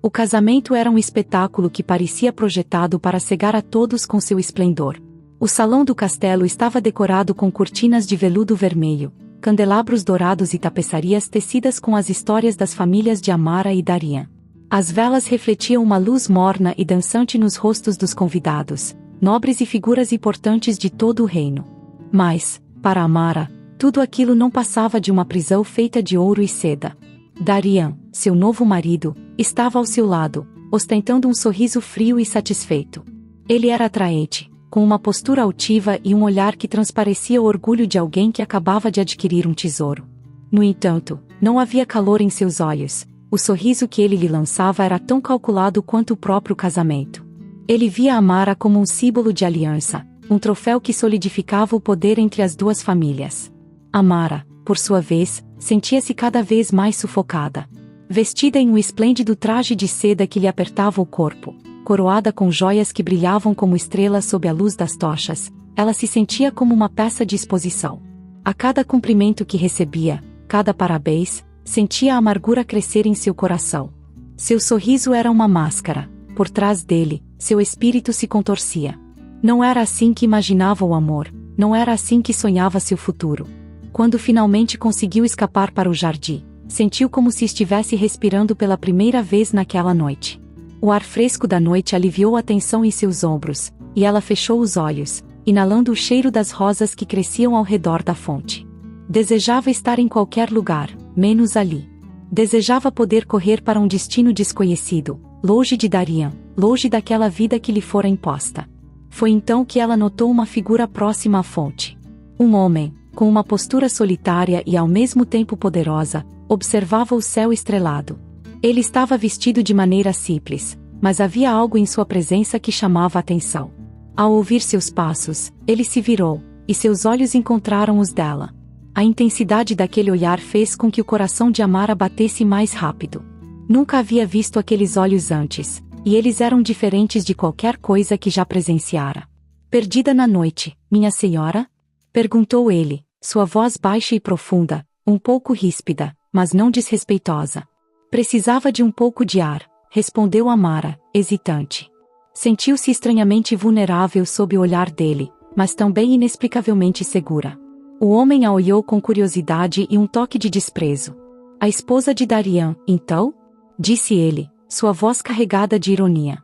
O casamento era um espetáculo que parecia projetado para cegar a todos com seu esplendor. O salão do castelo estava decorado com cortinas de veludo vermelho, candelabros dourados e tapeçarias tecidas com as histórias das famílias de Amara e Darian. As velas refletiam uma luz morna e dançante nos rostos dos convidados, nobres e figuras importantes de todo o reino. Mas, para Amara, tudo aquilo não passava de uma prisão feita de ouro e seda. Darian, seu novo marido, estava ao seu lado, ostentando um sorriso frio e satisfeito. Ele era atraente, com uma postura altiva e um olhar que transparecia o orgulho de alguém que acabava de adquirir um tesouro. No entanto, não havia calor em seus olhos. O sorriso que ele lhe lançava era tão calculado quanto o próprio casamento. Ele via Amara como um símbolo de aliança, um troféu que solidificava o poder entre as duas famílias. Amara, por sua vez, sentia-se cada vez mais sufocada. Vestida em um esplêndido traje de seda que lhe apertava o corpo, coroada com joias que brilhavam como estrelas sob a luz das tochas, ela se sentia como uma peça de exposição. A cada cumprimento que recebia, cada parabéns, sentia a amargura crescer em seu coração. Seu sorriso era uma máscara, por trás dele, seu espírito se contorcia. Não era assim que imaginava o amor, não era assim que sonhava seu futuro. Quando finalmente conseguiu escapar para o jardim, sentiu como se estivesse respirando pela primeira vez naquela noite. O ar fresco da noite aliviou a tensão em seus ombros, e ela fechou os olhos, inalando o cheiro das rosas que cresciam ao redor da fonte. Desejava estar em qualquer lugar, menos ali. Desejava poder correr para um destino desconhecido, longe de Darian, longe daquela vida que lhe fora imposta. Foi então que ela notou uma figura próxima à fonte. Um homem, com uma postura solitária e ao mesmo tempo poderosa, observava o céu estrelado. Ele estava vestido de maneira simples, mas havia algo em sua presença que chamava a atenção. Ao ouvir seus passos, ele se virou, e seus olhos encontraram os dela. A intensidade daquele olhar fez com que o coração de Amara batesse mais rápido. Nunca havia visto aqueles olhos antes, e eles eram diferentes de qualquer coisa que já presenciara. Perdida na noite, minha senhora? Perguntou ele, sua voz baixa e profunda, um pouco ríspida, mas não desrespeitosa. Precisava de um pouco de ar, respondeu Amara, hesitante. Sentiu-se estranhamente vulnerável sob o olhar dele, mas também inexplicavelmente segura. O homem a olhou com curiosidade e um toque de desprezo. A esposa de Darian, então? Disse ele, sua voz carregada de ironia.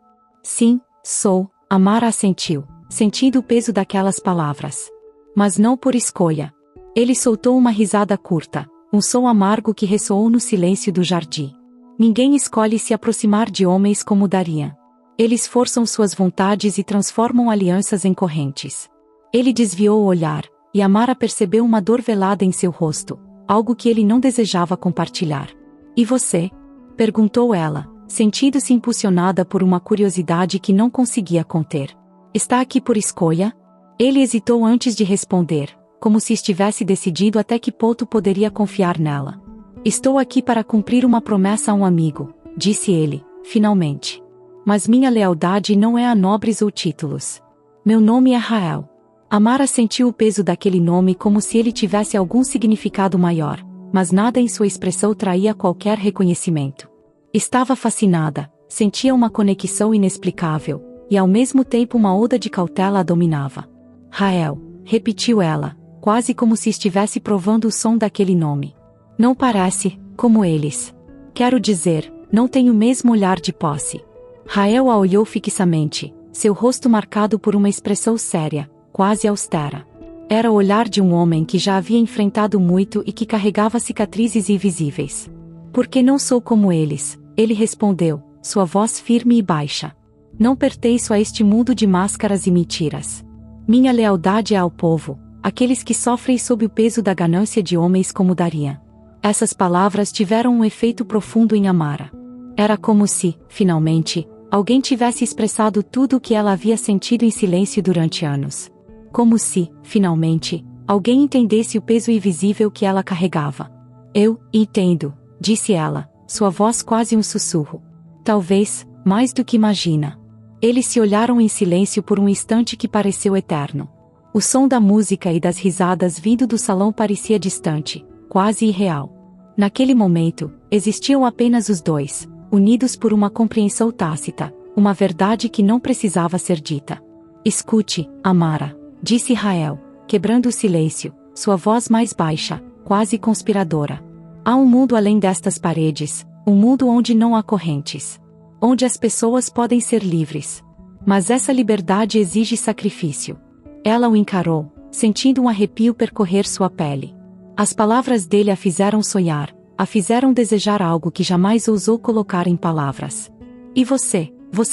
Sim, sou, Amara assentiu, sentindo o peso daquelas palavras. Mas não por escolha. Ele soltou uma risada curta, um som amargo que ressoou no silêncio do jardim. Ninguém escolhe se aproximar de homens como Darian. Eles forçam suas vontades e transformam alianças em correntes. Ele desviou o olhar, e Amara percebeu uma dor velada em seu rosto, algo que ele não desejava compartilhar. E você? Perguntou ela, sentindo-se impulsionada por uma curiosidade que não conseguia conter. Está aqui por escolha? Ele hesitou antes de responder, como se estivesse decidido até que ponto poderia confiar nela. Estou aqui para cumprir uma promessa a um amigo, disse ele, finalmente. Mas minha lealdade não é a nobres ou títulos. Meu nome é Rael. Amara sentiu o peso daquele nome como se ele tivesse algum significado maior, mas nada em sua expressão traía qualquer reconhecimento. Estava fascinada, sentia uma conexão inexplicável, e ao mesmo tempo uma oda de cautela a dominava. Rael, repetiu ela, quase como se estivesse provando o som daquele nome. Não parece, como eles. Quero dizer, não tem o mesmo olhar de posse. Rael a olhou fixamente, seu rosto marcado por uma expressão séria, quase austera. Era o olhar de um homem que já havia enfrentado muito e que carregava cicatrizes invisíveis. Porque não sou como eles, ele respondeu, sua voz firme e baixa. Não pertenço a este mundo de máscaras e mentiras. Minha lealdade é ao povo, aqueles que sofrem sob o peso da ganância de homens como Darian. Essas palavras tiveram um efeito profundo em Amara. Era como se, finalmente, alguém tivesse expressado tudo o que ela havia sentido em silêncio durante anos. Como se, finalmente, alguém entendesse o peso invisível que ela carregava. Eu entendo, disse ela, sua voz quase um sussurro. Talvez, mais do que imagina. Eles se olharam em silêncio por um instante que pareceu eterno. O som da música e das risadas vindo do salão parecia distante, quase irreal. Naquele momento, existiam apenas os dois, unidos por uma compreensão tácita, uma verdade que não precisava ser dita. Escute, Amara, disse Rael, quebrando o silêncio, sua voz mais baixa, quase conspiradora. Há um mundo além destas paredes, um mundo onde não há correntes. Onde as pessoas podem ser livres. Mas essa liberdade exige sacrifício. Ela o encarou, sentindo um arrepio percorrer sua pele. As palavras dele a fizeram sonhar, a fizeram desejar algo que jamais ousou colocar em palavras. E você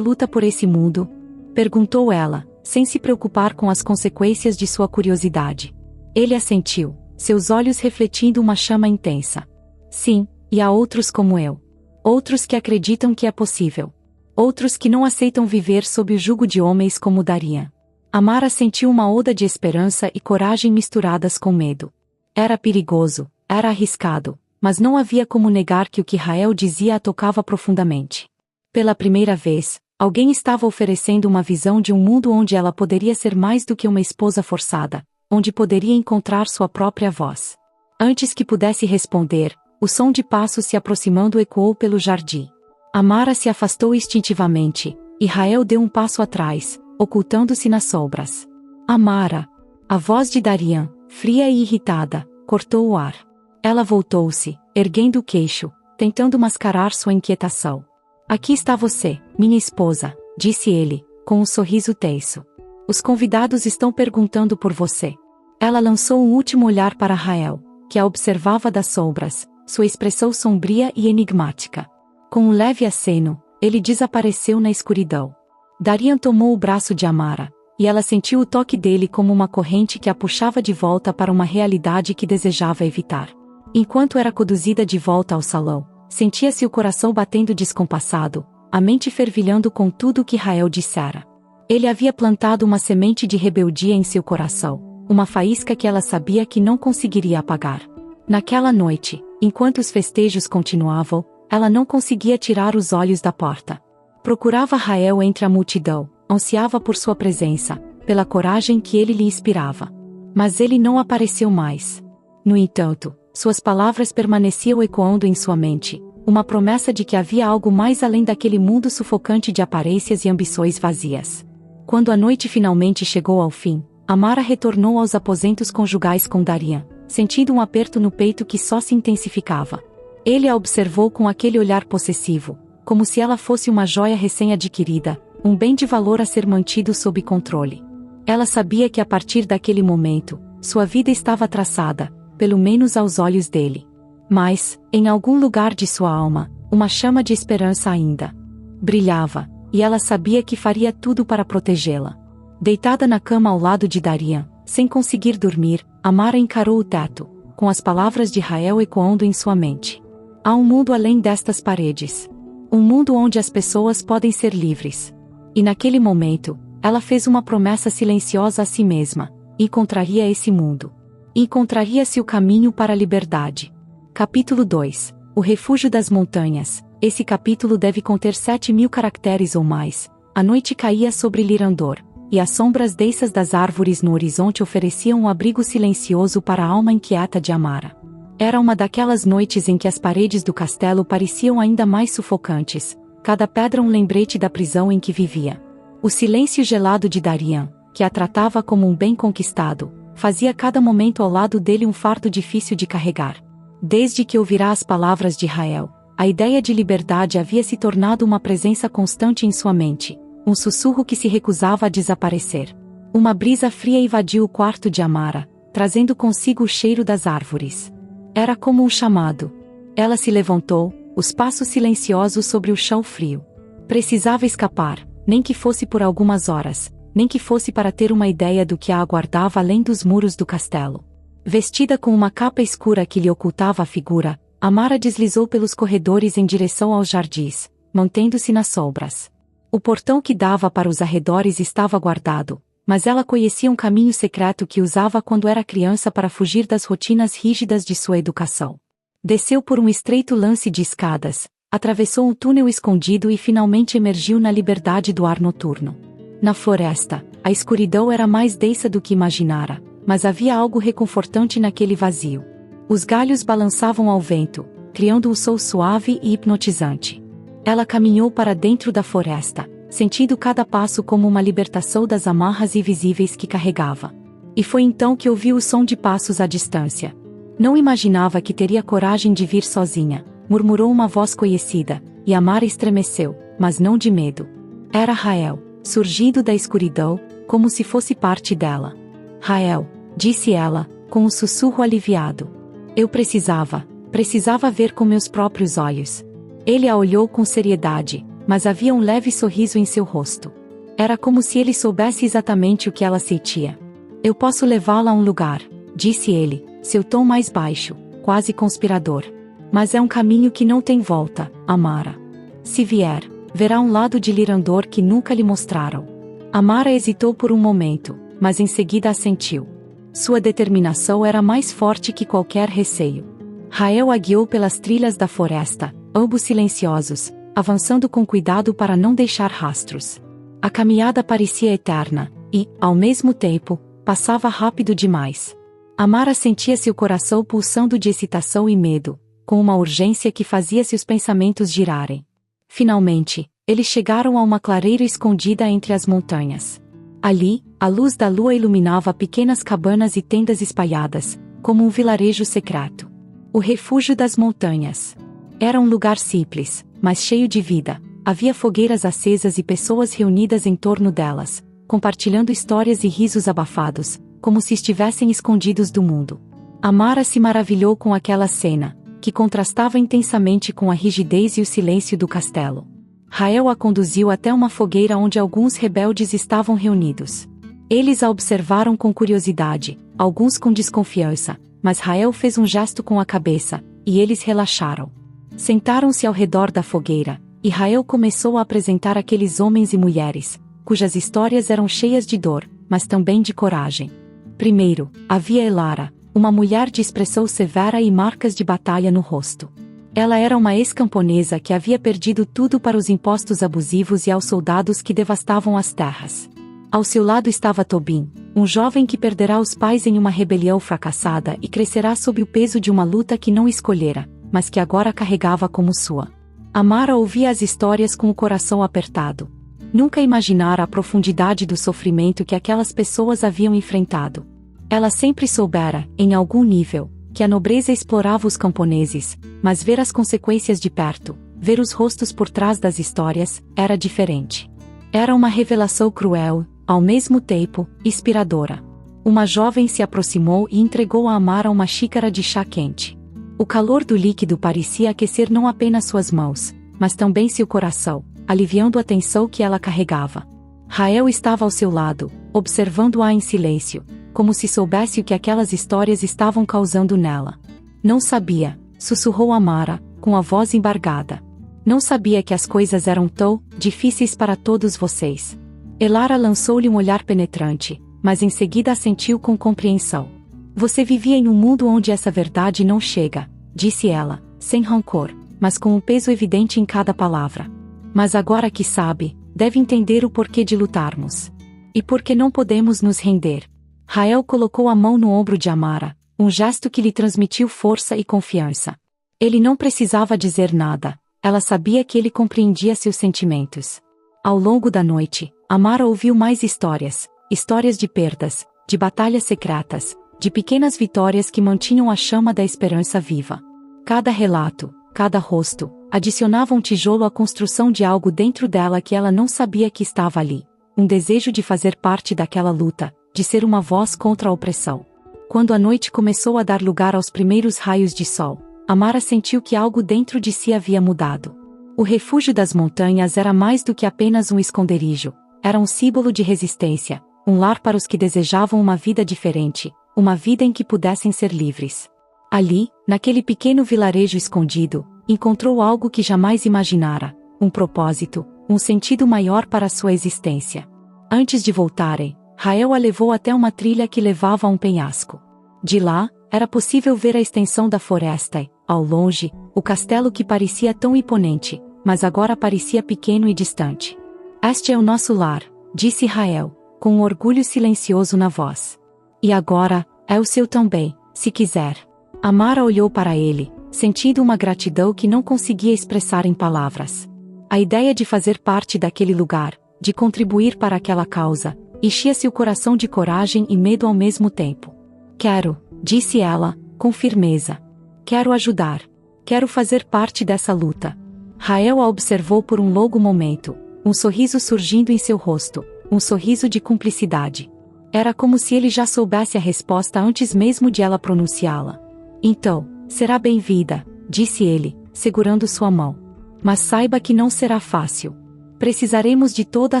luta por esse mundo? Perguntou ela, sem se preocupar com as consequências de sua curiosidade. Ele assentiu, seus olhos refletindo uma chama intensa. Sim, e há outros como eu. Outros que acreditam que é possível. Outros que não aceitam viver sob o jugo de homens como Darian. Amara sentiu uma onda de esperança e coragem misturadas com medo. Era perigoso, era arriscado, mas não havia como negar que o que Rael dizia a tocava profundamente. Pela primeira vez, alguém estava oferecendo uma visão de um mundo onde ela poderia ser mais do que uma esposa forçada, onde poderia encontrar sua própria voz. Antes que pudesse responder, o som de passos se aproximando ecoou pelo jardim. Amara se afastou instintivamente, e Rael deu um passo atrás, ocultando-se nas sombras. Amara! A voz de Darian, fria e irritada, cortou o ar. Ela voltou-se, erguendo o queixo, tentando mascarar sua inquietação. Aqui está você, minha esposa, disse ele, com um sorriso tenso. Os convidados estão perguntando por você. Ela lançou um último olhar para Rael, que a observava das sombras, sua expressão sombria e enigmática. Com um leve aceno, ele desapareceu na escuridão. Darian tomou o braço de Amara, e ela sentiu o toque dele como uma corrente que a puxava de volta para uma realidade que desejava evitar. Enquanto era conduzida de volta ao salão, sentia-se o coração batendo descompassado, a mente fervilhando com tudo o que Rael dissera. Ele havia plantado uma semente de rebeldia em seu coração, uma faísca que ela sabia que não conseguiria apagar. Naquela noite, enquanto os festejos continuavam, ela não conseguia tirar os olhos da porta. Procurava Rael entre a multidão, ansiava por sua presença, pela coragem que ele lhe inspirava. Mas ele não apareceu mais. No entanto, suas palavras permaneciam ecoando em sua mente, uma promessa de que havia algo mais além daquele mundo sufocante de aparências e ambições vazias. Quando a noite finalmente chegou ao fim, Amara retornou aos aposentos conjugais com Darian, sentindo um aperto no peito que só se intensificava. Ele a observou com aquele olhar possessivo, como se ela fosse uma joia recém-adquirida, um bem de valor a ser mantido sob controle. Ela sabia que a partir daquele momento, sua vida estava traçada, pelo menos aos olhos dele. Mas, em algum lugar de sua alma, uma chama de esperança ainda brilhava, e ela sabia que faria tudo para protegê-la. Deitada na cama ao lado de Darian, sem conseguir dormir, Amara encarou o teto, com as palavras de Rael ecoando em sua mente. Há um mundo além destas paredes. Um mundo onde as pessoas podem ser livres. E naquele momento, ela fez uma promessa silenciosa a si mesma: encontraria esse mundo. Encontraria-se o caminho para a liberdade. Capítulo 2. O refúgio das montanhas. Esse capítulo deve conter 7.000 caracteres ou mais. A noite caía sobre Lirandor, e as sombras densas das árvores no horizonte ofereciam um abrigo silencioso para a alma inquieta de Amara. Era uma daquelas noites em que as paredes do castelo pareciam ainda mais sufocantes, cada pedra um lembrete da prisão em que vivia. O silêncio gelado de Darian, que a tratava como um bem conquistado, fazia cada momento ao lado dele um fardo difícil de carregar. Desde que ouvira as palavras de Rael, a ideia de liberdade havia se tornado uma presença constante em sua mente, um sussurro que se recusava a desaparecer. Uma brisa fria invadiu o quarto de Amara, trazendo consigo o cheiro das árvores. Era como um chamado. Ela se levantou, os passos silenciosos sobre o chão frio. Precisava escapar, nem que fosse por algumas horas, nem que fosse para ter uma ideia do que a aguardava além dos muros do castelo. Vestida com uma capa escura que lhe ocultava a figura, Amara deslizou pelos corredores em direção aos jardins, mantendo-se nas sombras. O portão que dava para os arredores estava guardado, mas ela conhecia um caminho secreto que usava quando era criança para fugir das rotinas rígidas de sua educação. Desceu por um estreito lance de escadas, atravessou um túnel escondido e finalmente emergiu na liberdade do ar noturno. Na floresta, a escuridão era mais densa do que imaginara, mas havia algo reconfortante naquele vazio. Os galhos balançavam ao vento, criando um som suave e hipnotizante. Ela caminhou para dentro da floresta, sentindo cada passo como uma libertação das amarras invisíveis que carregava. E foi então que ouviu o som de passos à distância. Não imaginava que teria coragem de vir sozinha, murmurou uma voz conhecida, e Amara estremeceu, mas não de medo. Era Rael, surgindo da escuridão, como se fosse parte dela. Rael, disse ela, com um sussurro aliviado. Eu precisava ver com meus próprios olhos. Ele a olhou com seriedade, mas havia um leve sorriso em seu rosto. Era como se ele soubesse exatamente o que ela sentia. Eu posso levá-la a um lugar, disse ele, seu tom mais baixo, quase conspirador. Mas é um caminho que não tem volta, Amara. Se vier, verá um lado de Lirandor que nunca lhe mostraram. Amara hesitou por um momento, mas em seguida assentiu. Sua determinação era mais forte que qualquer receio. Rael a guiou pelas trilhas da floresta, ambos silenciosos, avançando com cuidado para não deixar rastros. A caminhada parecia eterna, e, ao mesmo tempo, passava rápido demais. Amara sentia seu coração pulsando de excitação e medo, com uma urgência que fazia seus pensamentos girarem. Finalmente, eles chegaram a uma clareira escondida entre as montanhas. Ali, a luz da lua iluminava pequenas cabanas e tendas espalhadas, como um vilarejo secreto. O refúgio das montanhas. Era um lugar simples, mas cheio de vida. Havia fogueiras acesas e pessoas reunidas em torno delas, compartilhando histórias e risos abafados, como se estivessem escondidos do mundo. Amara se maravilhou com aquela cena, que contrastava intensamente com a rigidez e o silêncio do castelo. Rael a conduziu até uma fogueira onde alguns rebeldes estavam reunidos. Eles a observaram com curiosidade, alguns com desconfiança, mas Rael fez um gesto com a cabeça, e eles relaxaram. Sentaram-se ao redor da fogueira, e Rael começou a apresentar aqueles homens e mulheres, cujas histórias eram cheias de dor, mas também de coragem. Primeiro, havia Elara, uma mulher de expressão severa e marcas de batalha no rosto. Ela era uma ex-camponesa que havia perdido tudo para os impostos abusivos e aos soldados que devastavam as terras. Ao seu lado estava Tobin, um jovem que perderá os pais em uma rebelião fracassada e crescerá sob o peso de uma luta que não escolhera, mas que agora carregava como sua. Amara ouvia as histórias com o coração apertado. Nunca imaginara a profundidade do sofrimento que aquelas pessoas haviam enfrentado. Ela sempre soubera, em algum nível, que a nobreza explorava os camponeses, mas ver as consequências de perto, ver os rostos por trás das histórias, era diferente. Era uma revelação cruel, ao mesmo tempo, inspiradora. Uma jovem se aproximou e entregou a Amara uma xícara de chá quente. O calor do líquido parecia aquecer não apenas suas mãos, mas também seu coração, aliviando a tensão que ela carregava. Rael estava ao seu lado, observando-a em silêncio, como se soubesse o que aquelas histórias estavam causando nela. Não sabia, sussurrou Amara, com a voz embargada. Não sabia que as coisas eram tão difíceis para todos vocês. Elara lançou-lhe um olhar penetrante, mas em seguida assentiu com compreensão. Você vivia em um mundo onde essa verdade não chega, disse ela, sem rancor, mas com um peso evidente em cada palavra. Mas agora que sabe, deve entender o porquê de lutarmos. E por que não podemos nos render. Rael colocou a mão no ombro de Amara, um gesto que lhe transmitiu força e confiança. Ele não precisava dizer nada, ela sabia que ele compreendia seus sentimentos. Ao longo da noite, Amara ouviu mais histórias, histórias de perdas, de batalhas secretas, de pequenas vitórias que mantinham a chama da esperança viva. Cada relato, cada rosto, adicionava um tijolo à construção de algo dentro dela que ela não sabia que estava ali. Um desejo de fazer parte daquela luta, de ser uma voz contra a opressão. Quando a noite começou a dar lugar aos primeiros raios de sol, Amara sentiu que algo dentro de si havia mudado. O refúgio das montanhas era mais do que apenas um esconderijo, era um símbolo de resistência, um lar para os que desejavam uma vida diferente, uma vida em que pudessem ser livres. Ali, naquele pequeno vilarejo escondido, encontrou algo que jamais imaginara, um propósito, um sentido maior para sua existência. Antes de voltarem, Rael a levou até uma trilha que levava a um penhasco. De lá, era possível ver a extensão da floresta e, ao longe, o castelo que parecia tão imponente, mas agora parecia pequeno e distante. Este é o nosso lar, disse Rael, com um orgulho silencioso na voz. E agora, é o seu também, se quiser. Amara olhou para ele, sentindo uma gratidão que não conseguia expressar em palavras. A ideia de fazer parte daquele lugar, de contribuir para aquela causa, enchia-se o coração de coragem e medo ao mesmo tempo. Quero, disse ela, com firmeza. Quero ajudar. Quero fazer parte dessa luta. Rael a observou por um longo momento, um sorriso surgindo em seu rosto, um sorriso de cumplicidade. Era como se ele já soubesse a resposta antes mesmo de ela pronunciá-la. Então, será bem-vinda, disse ele, segurando sua mão. Mas saiba que não será fácil. Precisaremos de toda a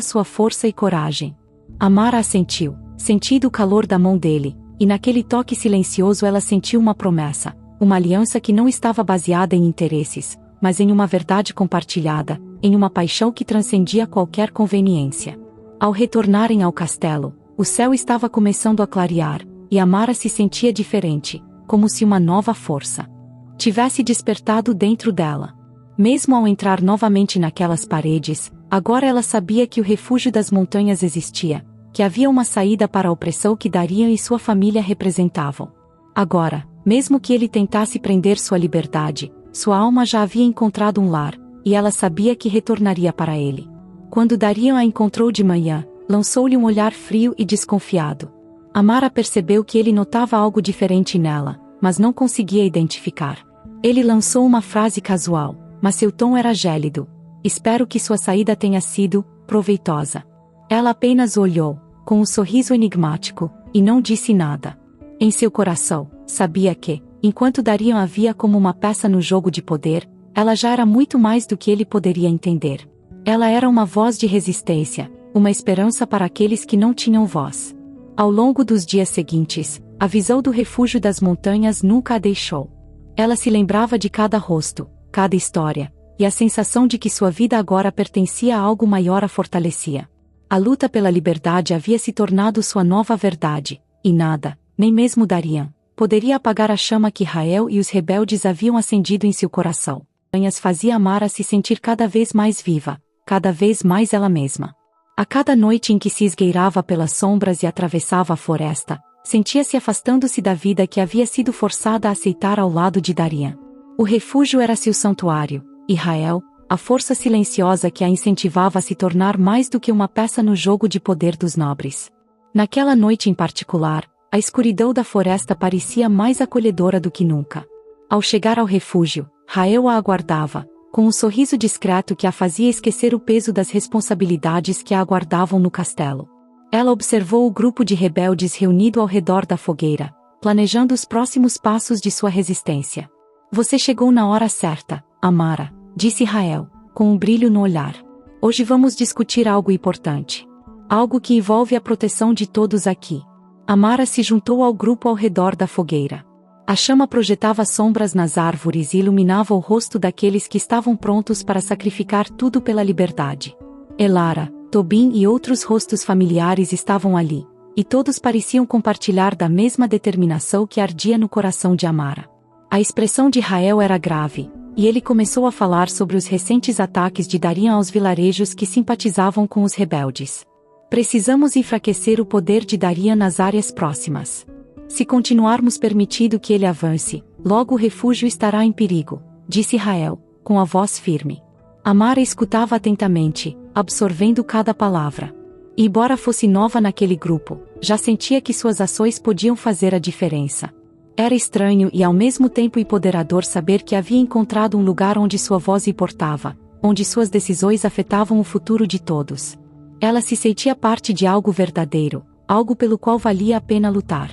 sua força e coragem. Amara assentiu, sentindo o calor da mão dele, e naquele toque silencioso ela sentiu uma promessa, uma aliança que não estava baseada em interesses, mas em uma verdade compartilhada, em uma paixão que transcendia qualquer conveniência. Ao retornarem ao castelo, o céu estava começando a clarear, e Amara se sentia diferente, como se uma nova força tivesse despertado dentro dela. Mesmo ao entrar novamente naquelas paredes, agora ela sabia que o refúgio das montanhas existia, que havia uma saída para a opressão que Darian e sua família representavam. Agora, mesmo que ele tentasse prender sua liberdade, sua alma já havia encontrado um lar, e ela sabia que retornaria para ele. Quando Darian a encontrou de manhã, lançou-lhe um olhar frio e desconfiado. Amara percebeu que ele notava algo diferente nela, mas não conseguia identificar. Ele lançou uma frase casual, mas seu tom era gélido. Espero que sua saída tenha sido proveitosa. Ela apenas olhou, com um sorriso enigmático, e não disse nada. Em seu coração, sabia que, enquanto Darian a via como uma peça no jogo de poder, ela já era muito mais do que ele poderia entender. Ela era uma voz de resistência, uma esperança para aqueles que não tinham voz. Ao longo dos dias seguintes, a visão do refúgio das montanhas nunca a deixou. Ela se lembrava de cada rosto, cada história, e a sensação de que sua vida agora pertencia a algo maior a fortalecia. A luta pela liberdade havia se tornado sua nova verdade, e nada, nem mesmo Darian, poderia apagar a chama que Rael e os rebeldes haviam acendido em seu coração. Montanhas fazia Amara se sentir cada vez mais viva, cada vez mais ela mesma. A cada noite em que se esgueirava pelas sombras e atravessava a floresta, sentia-se afastando-se da vida que havia sido forçada a aceitar ao lado de Darian. O refúgio era seu santuário, e Rael, a força silenciosa que a incentivava a se tornar mais do que uma peça no jogo de poder dos nobres. Naquela noite em particular, a escuridão da floresta parecia mais acolhedora do que nunca. Ao chegar ao refúgio, Rael a aguardava, com um sorriso discreto que a fazia esquecer o peso das responsabilidades que a aguardavam no castelo. Ela observou o grupo de rebeldes reunido ao redor da fogueira, planejando os próximos passos de sua resistência. Você chegou na hora certa, Amara, disse Rael, com um brilho no olhar. Hoje vamos discutir algo importante. Algo que envolve a proteção de todos aqui. Amara se juntou ao grupo ao redor da fogueira. A chama projetava sombras nas árvores e iluminava o rosto daqueles que estavam prontos para sacrificar tudo pela liberdade. Elara, Tobin e outros rostos familiares estavam ali, e todos pareciam compartilhar da mesma determinação que ardia no coração de Amara. A expressão de Rael era grave, e ele começou a falar sobre os recentes ataques de Darian aos vilarejos que simpatizavam com os rebeldes. Precisamos enfraquecer o poder de Darian nas áreas próximas. Se continuarmos permitindo que ele avance, logo o refúgio estará em perigo, disse Rael, com a voz firme. Amara escutava atentamente, absorvendo cada palavra. E embora fosse nova naquele grupo, já sentia que suas ações podiam fazer a diferença. Era estranho e ao mesmo tempo empoderador saber que havia encontrado um lugar onde sua voz importava, onde suas decisões afetavam o futuro de todos. Ela se sentia parte de algo verdadeiro, algo pelo qual valia a pena lutar.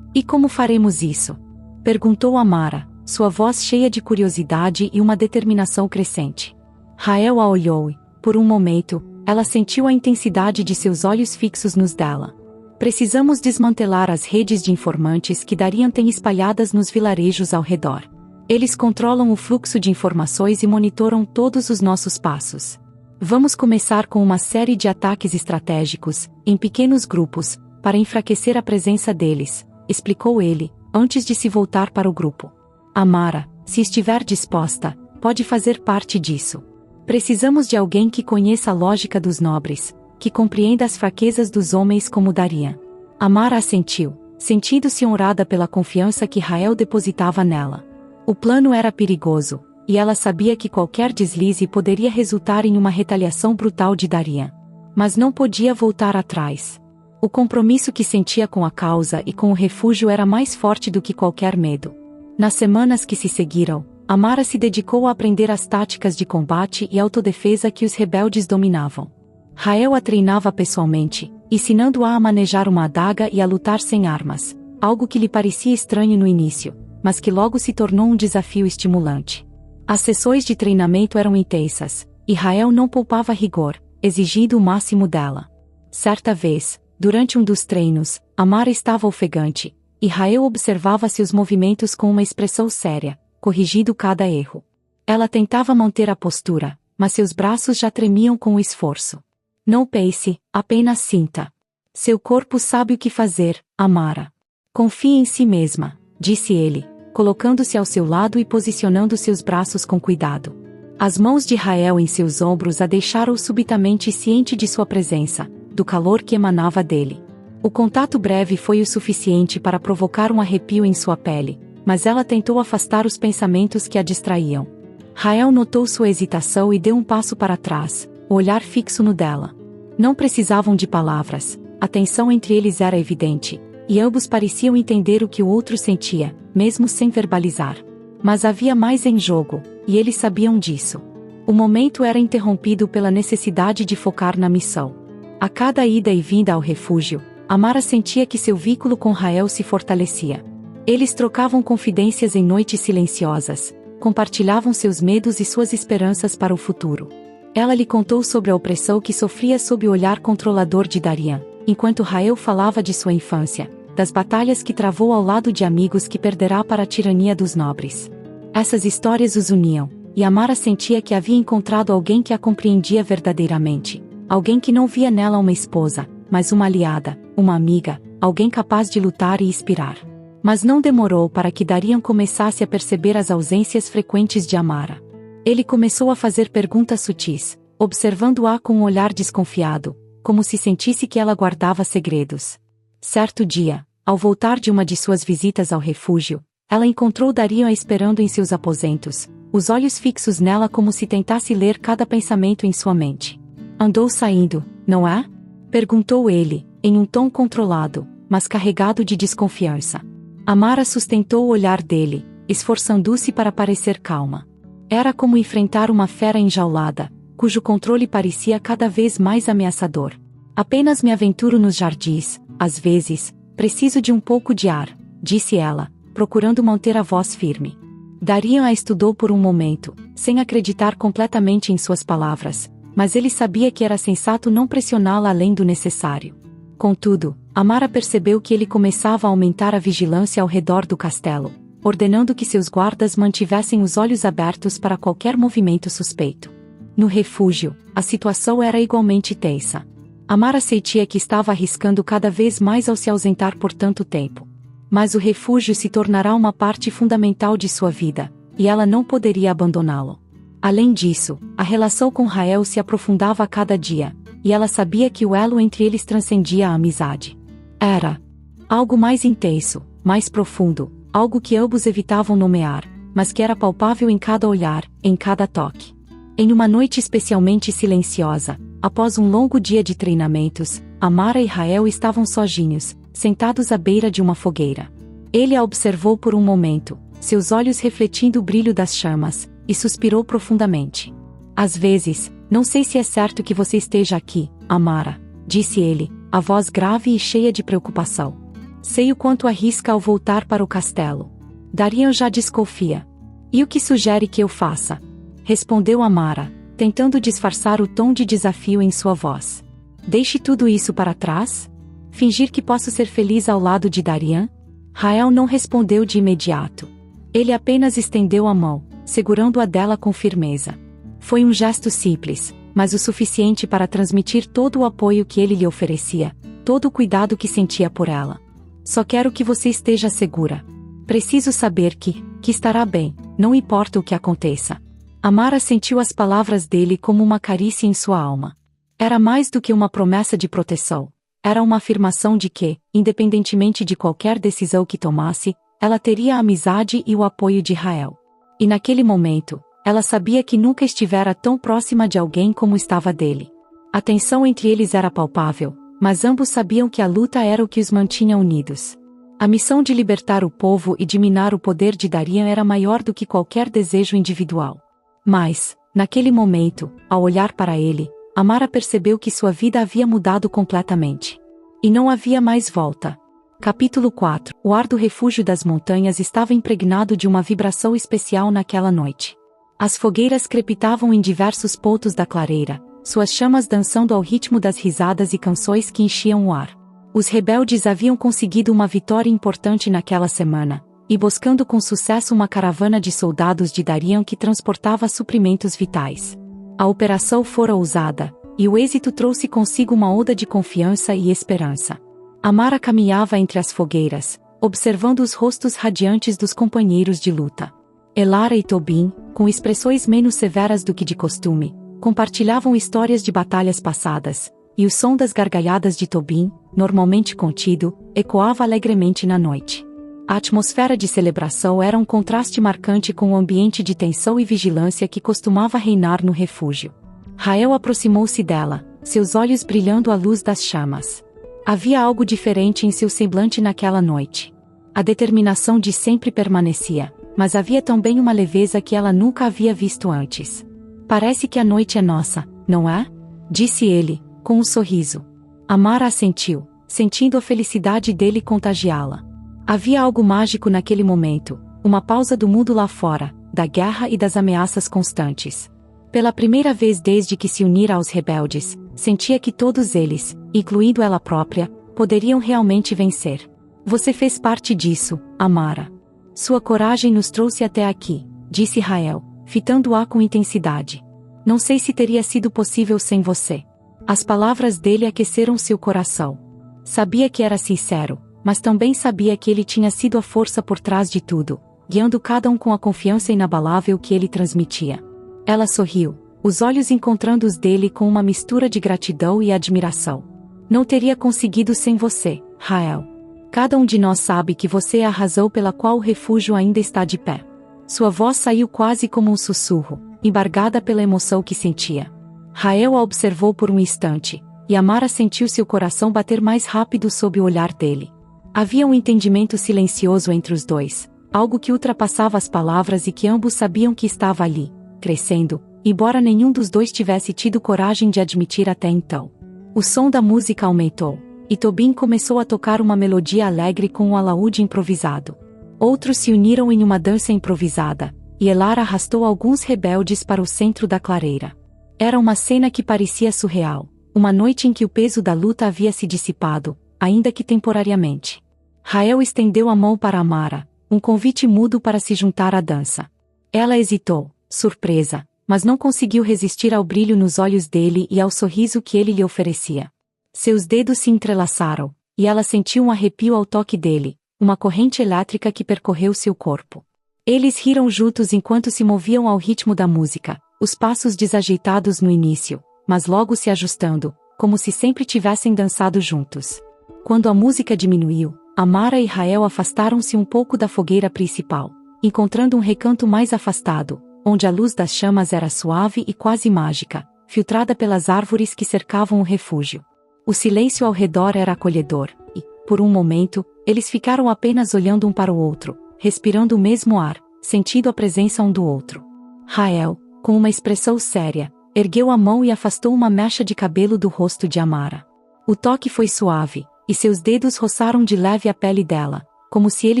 E como faremos isso? Perguntou Amara, sua voz cheia de curiosidade e uma determinação crescente. Rael a olhou e, por um momento, ela sentiu a intensidade de seus olhos fixos nos dela. Precisamos desmantelar as redes de informantes que Darian tem espalhadas nos vilarejos ao redor. Eles controlam o fluxo de informações e monitoram todos os nossos passos. Vamos começar com uma série de ataques estratégicos, em pequenos grupos, para enfraquecer a presença deles, explicou ele, antes de se voltar para o grupo. Amara, se estiver disposta, pode fazer parte disso. Precisamos de alguém que conheça a lógica dos nobres, que compreenda as fraquezas dos homens como Darian. Amara assentiu, sentindo-se honrada pela confiança que Rael depositava nela. O plano era perigoso, e ela sabia que qualquer deslize poderia resultar em uma retaliação brutal de Darian. Mas não podia voltar atrás. O compromisso que sentia com a causa e com o refúgio era mais forte do que qualquer medo. Nas semanas que se seguiram, Amara se dedicou a aprender as táticas de combate e autodefesa que os rebeldes dominavam. Rael a treinava pessoalmente, ensinando-a a manejar uma adaga e a lutar sem armas, algo que lhe parecia estranho no início, mas que logo se tornou um desafio estimulante. As sessões de treinamento eram intensas, e Rael não poupava rigor, exigindo o máximo dela. Certa vez, durante um dos treinos, Amara estava ofegante, e Rael observava seus movimentos com uma expressão séria, corrigindo cada erro. Ela tentava manter a postura, mas seus braços já tremiam com o esforço. Não pense, apenas sinta. Seu corpo sabe o que fazer, Amara. Confie em si mesma, disse ele, colocando-se ao seu lado e posicionando seus braços com cuidado. As mãos de Rael em seus ombros a deixaram subitamente ciente de sua presença, do calor que emanava dele. O contato breve foi o suficiente para provocar um arrepio em sua pele, mas ela tentou afastar os pensamentos que a distraíam. Rael notou sua hesitação e deu um passo para trás, o olhar fixo no dela. Não precisavam de palavras, a tensão entre eles era evidente, e ambos pareciam entender o que o outro sentia, mesmo sem verbalizar. Mas havia mais em jogo, e eles sabiam disso. O momento era interrompido pela necessidade de focar na missão. A cada ida e vinda ao refúgio, Amara sentia que seu vínculo com Rael se fortalecia. Eles trocavam confidências em noites silenciosas, compartilhavam seus medos e suas esperanças para o futuro. Ela lhe contou sobre a opressão que sofria sob o olhar controlador de Darian, enquanto Rael falava de sua infância, das batalhas que travou ao lado de amigos que perderá para a tirania dos nobres. Essas histórias os uniam, e Amara sentia que havia encontrado alguém que a compreendia verdadeiramente, alguém que não via nela uma esposa, mas uma aliada, uma amiga, alguém capaz de lutar e inspirar. Mas não demorou para que Darian começasse a perceber as ausências frequentes de Amara. Ele começou a fazer perguntas sutis, observando-a com um olhar desconfiado, como se sentisse que ela guardava segredos. Certo dia, ao voltar de uma de suas visitas ao refúgio, ela encontrou Darian esperando em seus aposentos, os olhos fixos nela como se tentasse ler cada pensamento em sua mente. "Andou saindo, não é?" perguntou ele, em um tom controlado, mas carregado de desconfiança. Amara sustentou o olhar dele, esforçando-se para parecer calma. Era como enfrentar uma fera enjaulada, cujo controle parecia cada vez mais ameaçador. "Apenas me aventuro nos jardins, às vezes, preciso de um pouco de ar", disse ela, procurando manter a voz firme. Darian a estudou por um momento, sem acreditar completamente em suas palavras, mas ele sabia que era sensato não pressioná-la além do necessário. Contudo, Amara percebeu que ele começava a aumentar a vigilância ao redor do castelo, ordenando que seus guardas mantivessem os olhos abertos para qualquer movimento suspeito. No refúgio, a situação era igualmente tensa. Amara sentia que estava arriscando cada vez mais ao se ausentar por tanto tempo. Mas o refúgio se tornará uma parte fundamental de sua vida, e ela não poderia abandoná-lo. Além disso, a relação com Rael se aprofundava a cada dia, e ela sabia que o elo entre eles transcendia a amizade. Era algo mais intenso, mais profundo, algo que ambos evitavam nomear, mas que era palpável em cada olhar, em cada toque. Em uma noite especialmente silenciosa, após um longo dia de treinamentos, Amara e Rael estavam sozinhos, sentados à beira de uma fogueira. Ele a observou por um momento, seus olhos refletindo o brilho das chamas, e suspirou profundamente. "Às vezes, não sei se é certo que você esteja aqui, Amara", disse ele, a voz grave e cheia de preocupação. "Sei o quanto arrisca ao voltar para o castelo. Darian já desconfia. E o que sugere que eu faça?" respondeu Amara, tentando disfarçar o tom de desafio em sua voz. "Deixe tudo isso para trás? Fingir que posso ser feliz ao lado de Darian?" Rael não respondeu de imediato. Ele apenas estendeu a mão, segurando-a dela com firmeza. Foi um gesto simples, mas o suficiente para transmitir todo o apoio que ele lhe oferecia, todo o cuidado que sentia por ela. "Só quero que você esteja segura. Preciso saber que estará bem, não importa o que aconteça." Amara sentiu as palavras dele como uma carícia em sua alma. Era mais do que uma promessa de proteção. Era uma afirmação de que, independentemente de qualquer decisão que tomasse, ela teria a amizade e o apoio de Rael. E naquele momento, Ela sabia que nunca estivera tão próxima de alguém como estava dele. A tensão entre eles era palpável, mas ambos sabiam que a luta era o que os mantinha unidos. A missão de libertar o povo e de minar o poder de Darian era maior do que qualquer desejo individual. Mas, naquele momento, ao olhar para ele, Amara percebeu que sua vida havia mudado completamente. E não havia mais volta. Capítulo 4. O ar do refúgio das montanhas estava impregnado de uma vibração especial naquela noite. As fogueiras crepitavam em diversos pontos da clareira, suas chamas dançando ao ritmo das risadas e canções que enchiam o ar. Os rebeldes haviam conseguido uma vitória importante naquela semana, e buscando com sucesso uma caravana de soldados de Darian que transportava suprimentos vitais. A operação fora ousada, e o êxito trouxe consigo uma onda de confiança e esperança. Amara caminhava entre as fogueiras, observando os rostos radiantes dos companheiros de luta. Elara e Tobin, com expressões menos severas do que de costume, compartilhavam histórias de batalhas passadas, e o som das gargalhadas de Tobin, normalmente contido, ecoava alegremente na noite. A atmosfera de celebração era um contraste marcante com o ambiente de tensão e vigilância que costumava reinar no refúgio. Rael aproximou-se dela, seus olhos brilhando à luz das chamas. Havia algo diferente em seu semblante naquela noite. A determinação de sempre permanecia, mas havia também uma leveza que ela nunca havia visto antes. Parece que a noite é nossa, não é? Disse ele, com um sorriso. Amara assentiu, sentindo a felicidade dele contagiá-la. Havia algo mágico naquele momento, uma pausa do mundo lá fora, da guerra e das ameaças constantes. Pela primeira vez desde que se unira aos rebeldes, sentia que todos eles, incluindo ela própria, poderiam realmente vencer. Você fez parte disso, Amara. Sua coragem nos trouxe até aqui, disse Rael, fitando-a com intensidade. Não sei se teria sido possível sem você. As palavras dele aqueceram seu coração. Sabia que era sincero, mas também sabia que ele tinha sido a força por trás de tudo, guiando cada um com a confiança inabalável que ele transmitia. Ela sorriu, os olhos encontrando os dele com uma mistura de gratidão e admiração. Não teria conseguido sem você, Rael. Cada um de nós sabe que você é a razão pela qual o refúgio ainda está de pé. Sua voz saiu quase como um sussurro, embargada pela emoção que sentia. Rael a observou por um instante, e Amara sentiu seu coração bater mais rápido sob o olhar dele. Havia um entendimento silencioso entre os dois, algo que ultrapassava as palavras e que ambos sabiam que estava ali, crescendo, embora nenhum dos dois tivesse tido coragem de admitir até então. O som da música aumentou, e Tobin começou a tocar uma melodia alegre com um alaúde improvisado. Outros se uniram em uma dança improvisada, e Elara arrastou alguns rebeldes para o centro da clareira. Era uma cena que parecia surreal, uma noite em que o peso da luta havia se dissipado, ainda que temporariamente. Rael estendeu a mão para Amara, um convite mudo para se juntar à dança. Ela hesitou, surpresa, mas não conseguiu resistir ao brilho nos olhos dele e ao sorriso que ele lhe oferecia. Seus dedos se entrelaçaram, e ela sentiu um arrepio ao toque dele, uma corrente elétrica que percorreu seu corpo. Eles riram juntos enquanto se moviam ao ritmo da música, os passos desajeitados no início, mas logo se ajustando, como se sempre tivessem dançado juntos. Quando a música diminuiu, Amara e Rael afastaram-se um pouco da fogueira principal, encontrando um recanto mais afastado, onde a luz das chamas era suave e quase mágica, filtrada pelas árvores que cercavam o refúgio. O silêncio ao redor era acolhedor, e, por um momento, eles ficaram apenas olhando um para o outro, respirando o mesmo ar, sentindo a presença um do outro. Rael, com uma expressão séria, ergueu a mão e afastou uma mecha de cabelo do rosto de Amara. O toque foi suave, e seus dedos roçaram de leve a pele dela, como se ele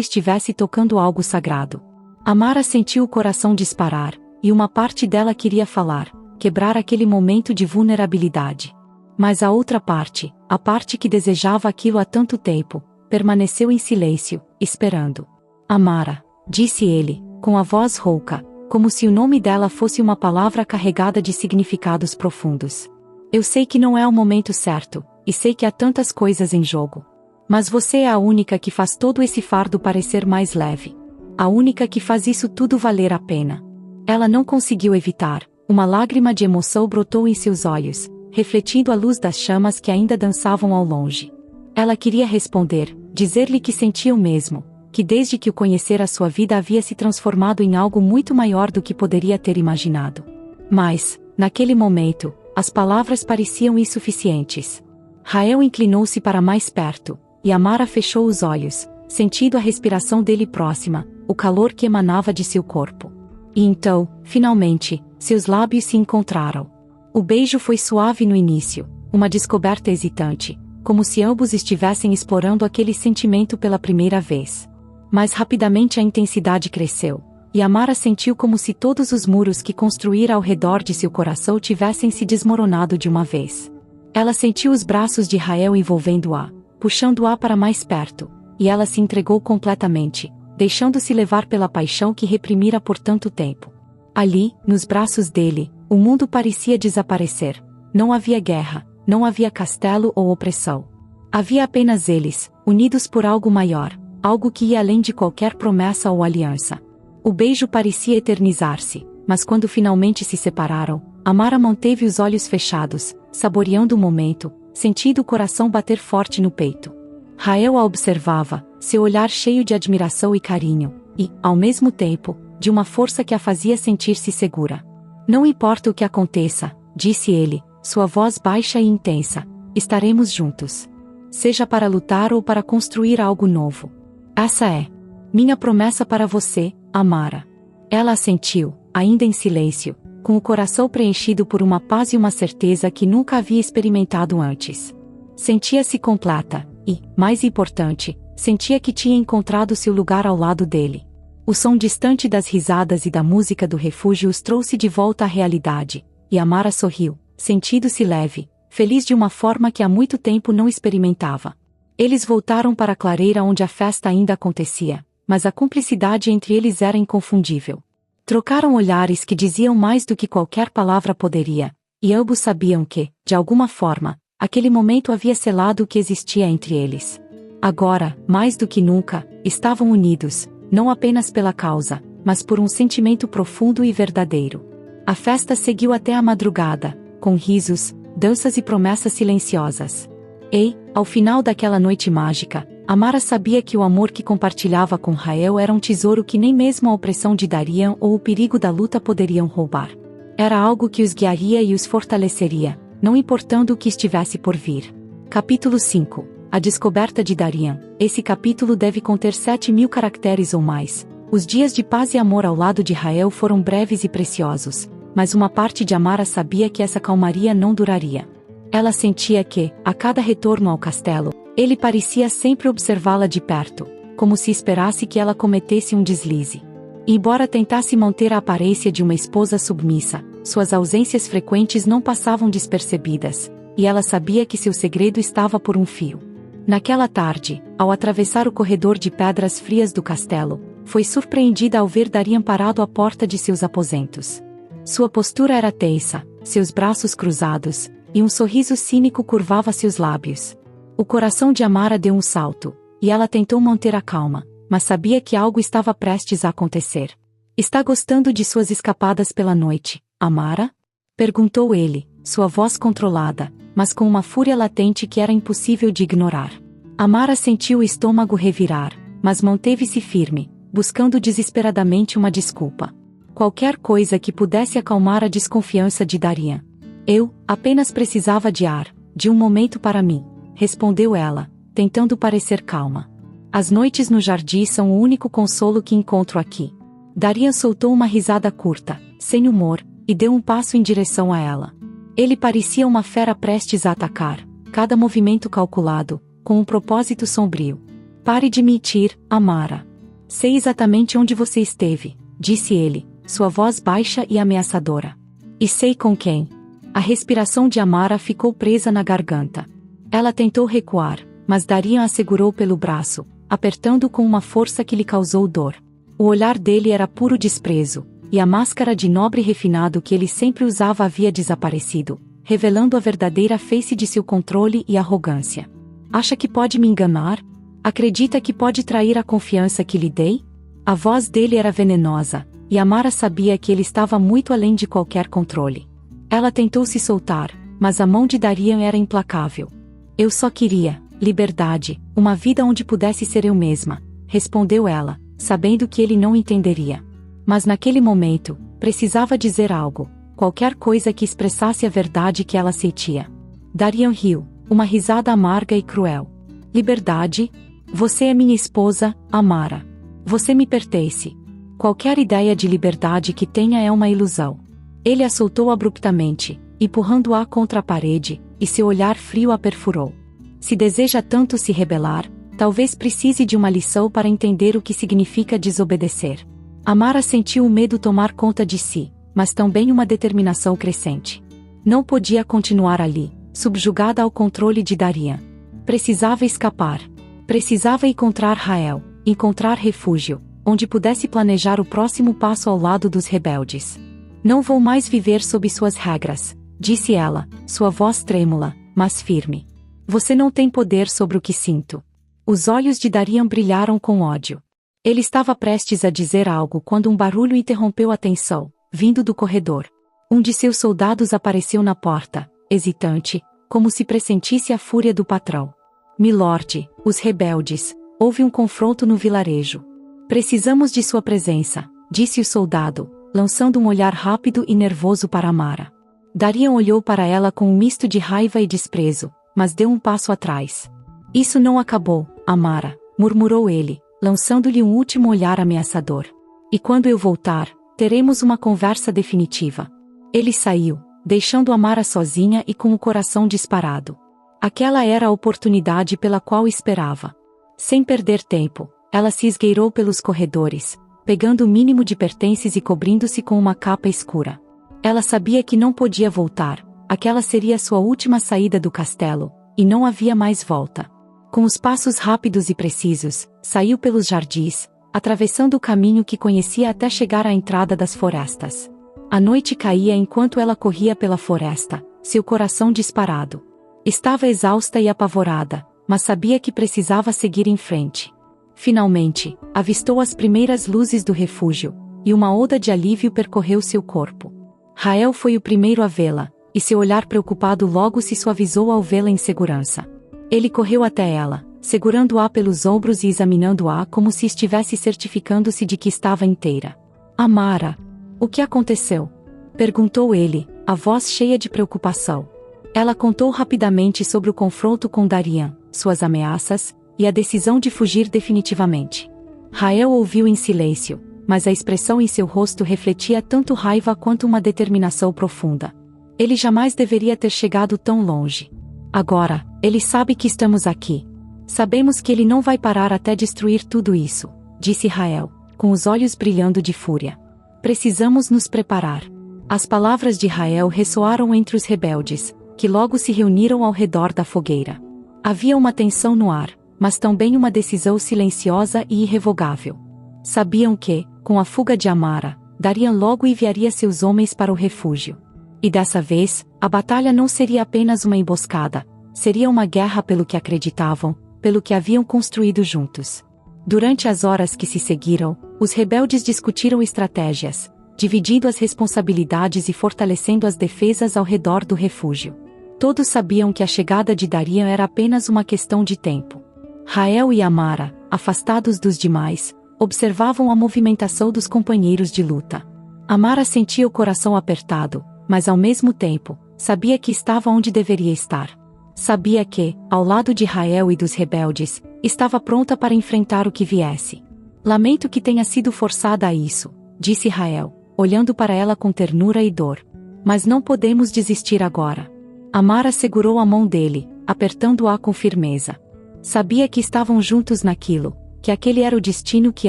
estivesse tocando algo sagrado. Amara sentiu o coração disparar, e uma parte dela queria falar, quebrar aquele momento de vulnerabilidade. Mas a outra parte, a parte que desejava aquilo há tanto tempo, permaneceu em silêncio, esperando. Amara, disse ele, com a voz rouca, como se o nome dela fosse uma palavra carregada de significados profundos. Eu sei que não é o momento certo, e sei que há tantas coisas em jogo. Mas você é a única que faz todo esse fardo parecer mais leve. A única que faz isso tudo valer a pena. Ela não conseguiu evitar, uma lágrima de emoção brotou em seus olhos, refletindo a luz das chamas que ainda dançavam ao longe. Ela queria responder, dizer-lhe que sentia o mesmo, que desde que o conhecera sua vida havia se transformado em algo muito maior do que poderia ter imaginado. Mas, naquele momento, as palavras pareciam insuficientes. Rael inclinou-se para mais perto, e Amara fechou os olhos, sentindo a respiração dele próxima, o calor que emanava de seu corpo. E então, finalmente, seus lábios se encontraram. O beijo foi suave no início, uma descoberta hesitante, como se ambos estivessem explorando aquele sentimento pela primeira vez. Mas rapidamente a intensidade cresceu, e Amara sentiu como se todos os muros que construíra ao redor de seu coração tivessem se desmoronado de uma vez. Ela sentiu os braços de Rael envolvendo-a, puxando-a para mais perto, e ela se entregou completamente, deixando-se levar pela paixão que reprimira por tanto tempo. Ali, nos braços dele, o mundo parecia desaparecer. Não havia guerra, não havia castelo ou opressão. Havia apenas eles, unidos por algo maior, algo que ia além de qualquer promessa ou aliança. O beijo parecia eternizar-se, mas quando finalmente se separaram, Amara manteve os olhos fechados, saboreando o momento, sentindo o coração bater forte no peito. Rael a observava, seu olhar cheio de admiração e carinho, e, ao mesmo tempo, de uma força que a fazia sentir-se segura. Não importa o que aconteça, disse ele, sua voz baixa e intensa, estaremos juntos. Seja para lutar ou para construir algo novo. Essa é minha promessa para você, Amara. Ela assentiu, ainda em silêncio, com o coração preenchido por uma paz e uma certeza que nunca havia experimentado antes. Sentia-se completa, e, mais importante, sentia que tinha encontrado seu lugar ao lado dele. O som distante das risadas e da música do refúgio os trouxe de volta à realidade, e Amara sorriu, sentindo-se leve, feliz de uma forma que há muito tempo não experimentava. Eles voltaram para a clareira onde a festa ainda acontecia, mas a cumplicidade entre eles era inconfundível. Trocaram olhares que diziam mais do que qualquer palavra poderia, e ambos sabiam que, de alguma forma, aquele momento havia selado o que existia entre eles. Agora, mais do que nunca, estavam unidos, não apenas pela causa, mas por um sentimento profundo e verdadeiro. A festa seguiu até a madrugada, com risos, danças e promessas silenciosas. E, ao final daquela noite mágica, Amara sabia que o amor que compartilhava com Rael era um tesouro que nem mesmo a opressão de Darian ou o perigo da luta poderiam roubar. Era algo que os guiaria e os fortaleceria, não importando o que estivesse por vir. Capítulo 5. A descoberta de Darian. Esse capítulo deve conter 7.000 caracteres ou mais. Os dias de paz e amor ao lado de Rael foram breves e preciosos, mas uma parte de Amara sabia que essa calmaria não duraria. Ela sentia que, a cada retorno ao castelo, ele parecia sempre observá-la de perto, como se esperasse que ela cometesse um deslize. E embora tentasse manter a aparência de uma esposa submissa, suas ausências frequentes não passavam despercebidas, e ela sabia que seu segredo estava por um fio. Naquela tarde, ao atravessar o corredor de pedras frias do castelo, foi surpreendida ao ver Darian parado à porta de seus aposentos. Sua postura era tensa, seus braços cruzados, e um sorriso cínico curvava seus lábios. O coração de Amara deu um salto, e ela tentou manter a calma, mas sabia que algo estava prestes a acontecer. Está gostando de suas escapadas pela noite, Amara? Perguntou ele, sua voz controlada, mas com uma fúria latente que era impossível de ignorar. Amara sentiu o estômago revirar, mas manteve-se firme, buscando desesperadamente uma desculpa. Qualquer coisa que pudesse acalmar a desconfiança de Darian. Eu, apenas precisava de ar, de um momento para mim, respondeu ela, tentando parecer calma. As noites no jardim são o único consolo que encontro aqui. Darian soltou uma risada curta, sem humor, e deu um passo em direção a ela. Ele parecia uma fera prestes a atacar, cada movimento calculado, com um propósito sombrio. Pare de mentir, Amara. Sei exatamente onde você esteve, disse ele, sua voz baixa e ameaçadora. E sei com quem. A respiração de Amara ficou presa na garganta. Ela tentou recuar, mas Darian a segurou pelo braço, apertando com uma força que lhe causou dor. O olhar dele era puro desprezo, e a máscara de nobre refinado que ele sempre usava havia desaparecido, revelando a verdadeira face de seu controle e arrogância. Acha que pode me enganar? Acredita que pode trair a confiança que lhe dei? A voz dele era venenosa, e Amara sabia que ele estava muito além de qualquer controle. Ela tentou se soltar, mas a mão de Darian era implacável. Eu só queria liberdade, uma vida onde pudesse ser eu mesma, respondeu ela, sabendo que ele não entenderia. Mas naquele momento, precisava dizer algo, qualquer coisa que expressasse a verdade que ela sentia. Darian riu, uma risada amarga e cruel. Liberdade? Você é minha esposa, Amara. Você me pertence. Qualquer ideia de liberdade que tenha é uma ilusão. Ele a soltou abruptamente, empurrando-a contra a parede, e seu olhar frio a perfurou. Se deseja tanto se rebelar, talvez precise de uma lição para entender o que significa desobedecer. Amara sentiu o medo tomar conta de si, mas também uma determinação crescente. Não podia continuar ali, subjugada ao controle de Darian. Precisava escapar. Precisava encontrar Rael, encontrar refúgio, onde pudesse planejar o próximo passo ao lado dos rebeldes. Não vou mais viver sob suas regras, disse ela, sua voz trêmula, mas firme. Você não tem poder sobre o que sinto. Os olhos de Darian brilharam com ódio. Ele estava prestes a dizer algo quando um barulho interrompeu a tensão, vindo do corredor. Um de seus soldados apareceu na porta, hesitante, como se pressentisse a fúria do patrão. Milord, os rebeldes, houve um confronto no vilarejo. Precisamos de sua presença, disse o soldado, lançando um olhar rápido e nervoso para Amara. Darian olhou para ela com um misto de raiva e desprezo, mas deu um passo atrás. Isso não acabou, Amara, murmurou ele, lançando-lhe um último olhar ameaçador. E quando eu voltar, teremos uma conversa definitiva. Ele saiu, deixando Amara sozinha e com o coração disparado. Aquela era a oportunidade pela qual esperava. Sem perder tempo, ela se esgueirou pelos corredores, pegando o mínimo de pertences e cobrindo-se com uma capa escura. Ela sabia que não podia voltar, aquela seria sua última saída do castelo, e não havia mais volta. Com os passos rápidos e precisos, saiu pelos jardins, atravessando o caminho que conhecia até chegar à entrada das florestas. A noite caía enquanto ela corria pela floresta, seu coração disparado. Estava exausta e apavorada, mas sabia que precisava seguir em frente. Finalmente, avistou as primeiras luzes do refúgio, e uma onda de alívio percorreu seu corpo. Rael foi o primeiro a vê-la, e seu olhar preocupado logo se suavizou ao vê-la em segurança. Ele correu até ela, segurando-a pelos ombros e examinando-a como se estivesse certificando-se de que estava inteira. Amara, o que aconteceu? Perguntou ele, a voz cheia de preocupação. Ela contou rapidamente sobre o confronto com Darian, suas ameaças, e a decisão de fugir definitivamente. Rael ouviu em silêncio, mas a expressão em seu rosto refletia tanto raiva quanto uma determinação profunda. Ele jamais deveria ter chegado tão longe. Agora, ele sabe que estamos aqui. Sabemos que ele não vai parar até destruir tudo isso, disse Rael, com os olhos brilhando de fúria. Precisamos nos preparar. As palavras de Rael ressoaram entre os rebeldes, que logo se reuniram ao redor da fogueira. Havia uma tensão no ar, mas também uma decisão silenciosa e irrevogável. Sabiam que, com a fuga de Amara, Darian logo enviaria seus homens para o refúgio. E dessa vez, a batalha não seria apenas uma emboscada, seria uma guerra pelo que acreditavam, pelo que haviam construído juntos. Durante as horas que se seguiram, os rebeldes discutiram estratégias, dividindo as responsabilidades e fortalecendo as defesas ao redor do refúgio. Todos sabiam que a chegada de Darian era apenas uma questão de tempo. Rael e Amara, afastados dos demais, observavam a movimentação dos companheiros de luta. Amara sentia o coração apertado, mas ao mesmo tempo, sabia que estava onde deveria estar. Sabia que, ao lado de Rael e dos rebeldes, estava pronta para enfrentar o que viesse. Lamento que tenha sido forçada a isso, disse Rael, olhando para ela com ternura e dor. Mas não podemos desistir agora. Amara segurou a mão dele, apertando-a com firmeza. Sabia que estavam juntos naquilo, que aquele era o destino que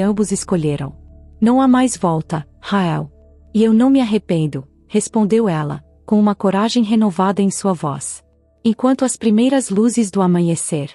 ambos escolheram. Não há mais volta, Rael. E eu não me arrependo, respondeu ela, com uma coragem renovada em sua voz. Enquanto as primeiras luzes do amanhecer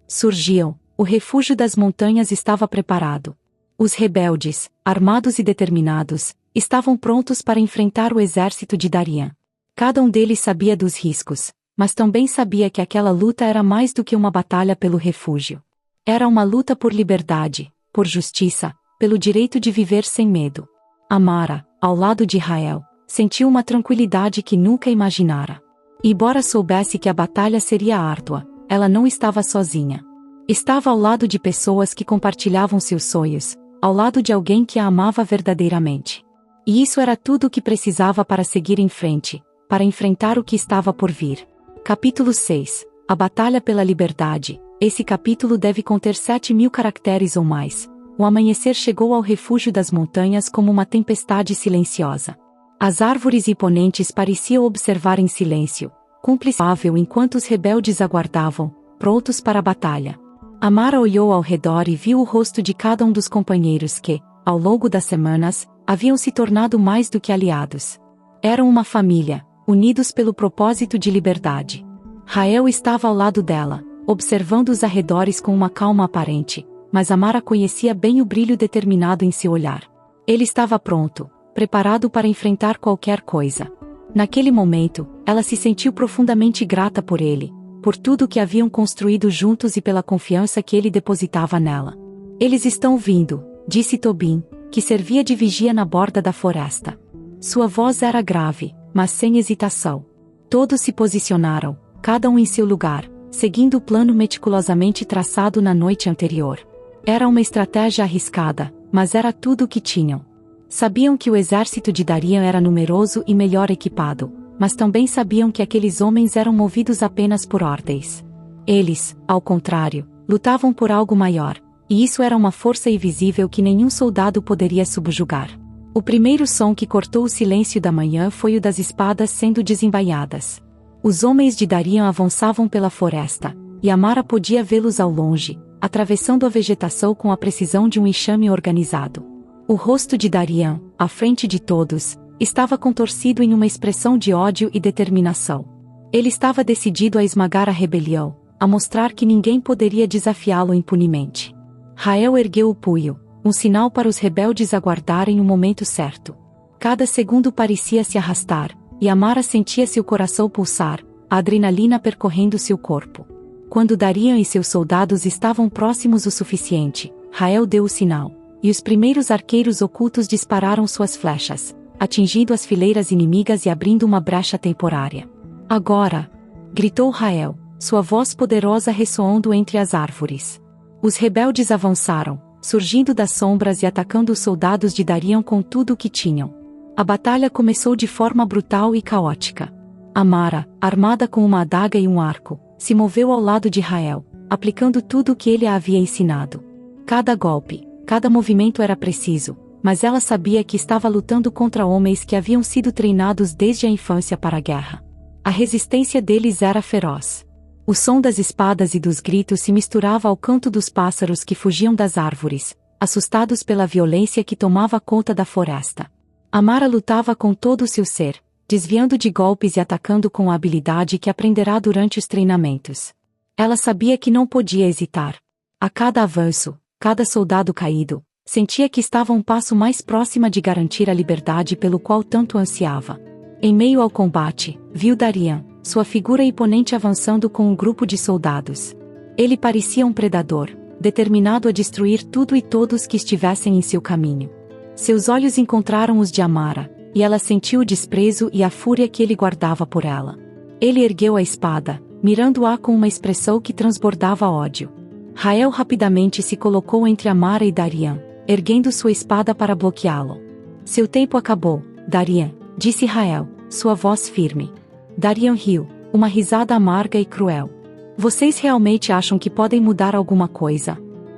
surgiam, o refúgio das montanhas estava preparado. Os rebeldes, armados e determinados, estavam prontos para enfrentar o exército de Darian. Cada um deles sabia dos riscos, mas também sabia que aquela luta era mais do que uma batalha pelo refúgio. Era uma luta por liberdade, por justiça, pelo direito de viver sem medo. Amara, ao lado de Rael, sentiu uma tranquilidade que nunca imaginara. Embora soubesse que a batalha seria árdua, ela não estava sozinha. Estava ao lado de pessoas que compartilhavam seus sonhos, ao lado de alguém que a amava verdadeiramente. E isso era tudo o que precisava para seguir em frente, para enfrentar o que estava por vir. Capítulo 6. A Batalha pela Liberdade. Esse capítulo deve conter 7.000 caracteres ou mais. O amanhecer chegou ao refúgio das montanhas como uma tempestade silenciosa. As árvores imponentes pareciam observar em silêncio, cúmplice enquanto os rebeldes aguardavam, prontos para a batalha. Amara olhou ao redor e viu o rosto de cada um dos companheiros que, ao longo das semanas, haviam se tornado mais do que aliados. Eram uma família, unidos pelo propósito de liberdade. Rael estava ao lado dela, observando os arredores com uma calma aparente, mas Amara conhecia bem o brilho determinado em seu olhar. Ele estava pronto, preparado para enfrentar qualquer coisa. Naquele momento, ela se sentiu profundamente grata por ele, por tudo o que haviam construído juntos e pela confiança que ele depositava nela. Eles estão vindo, disse Tobin, que servia de vigia na borda da floresta. Sua voz era grave, mas sem hesitação. Todos se posicionaram, cada um em seu lugar, seguindo o plano meticulosamente traçado na noite anterior. Era uma estratégia arriscada, mas era tudo o que tinham. Sabiam que o exército de Darian era numeroso e melhor equipado, mas também sabiam que aqueles homens eram movidos apenas por ordens. Eles, ao contrário, lutavam por algo maior, e isso era uma força invisível que nenhum soldado poderia subjugar. O primeiro som que cortou o silêncio da manhã foi o das espadas sendo desembainhadas. Os homens de Darian avançavam pela floresta, e Amara podia vê-los ao longe, atravessando a vegetação com a precisão de um enxame organizado. O rosto de Darian, à frente de todos, estava contorcido em uma expressão de ódio e determinação. Ele estava decidido a esmagar a rebelião, a mostrar que ninguém poderia desafiá-lo impunemente. Rael ergueu o punho, um sinal para os rebeldes aguardarem o momento certo. Cada segundo parecia se arrastar, e Amara sentia seu coração pulsar, a adrenalina percorrendo seu corpo. Quando Darian e seus soldados estavam próximos o suficiente, Rael deu o sinal, e os primeiros arqueiros ocultos dispararam suas flechas, atingindo as fileiras inimigas e abrindo uma brecha temporária. Agora! Gritou Rael, sua voz poderosa ressoando entre as árvores. Os rebeldes avançaram, surgindo das sombras e atacando os soldados de Darian com tudo o que tinham. A batalha começou de forma brutal e caótica. Amara, armada com uma adaga e um arco, se moveu ao lado de Rael, aplicando tudo o que ele a havia ensinado. Cada golpe, cada movimento era preciso, mas ela sabia que estava lutando contra homens que haviam sido treinados desde a infância para a guerra. A resistência deles era feroz. O som das espadas e dos gritos se misturava ao canto dos pássaros que fugiam das árvores, assustados pela violência que tomava conta da floresta. Amara lutava com todo o seu ser, desviando de golpes e atacando com a habilidade que aprenderá durante os treinamentos. Ela sabia que não podia hesitar. A cada avanço, cada soldado caído, sentia que estava um passo mais próxima de garantir a liberdade pelo qual tanto ansiava. Em meio ao combate, viu Darian, sua figura imponente avançando com um grupo de soldados. Ele parecia um predador, determinado a destruir tudo e todos que estivessem em seu caminho. Seus olhos encontraram os de Amara, e ela sentiu o desprezo e a fúria que ele guardava por ela. Ele ergueu a espada, mirando-a com uma expressão que transbordava ódio. Rael rapidamente se colocou entre Amara e Darian, erguendo sua espada para bloqueá-lo. Seu tempo acabou, Darian, disse Rael, sua voz firme. Darian riu, uma risada amarga e cruel. Vocês realmente acham que podem mudar alguma coisa?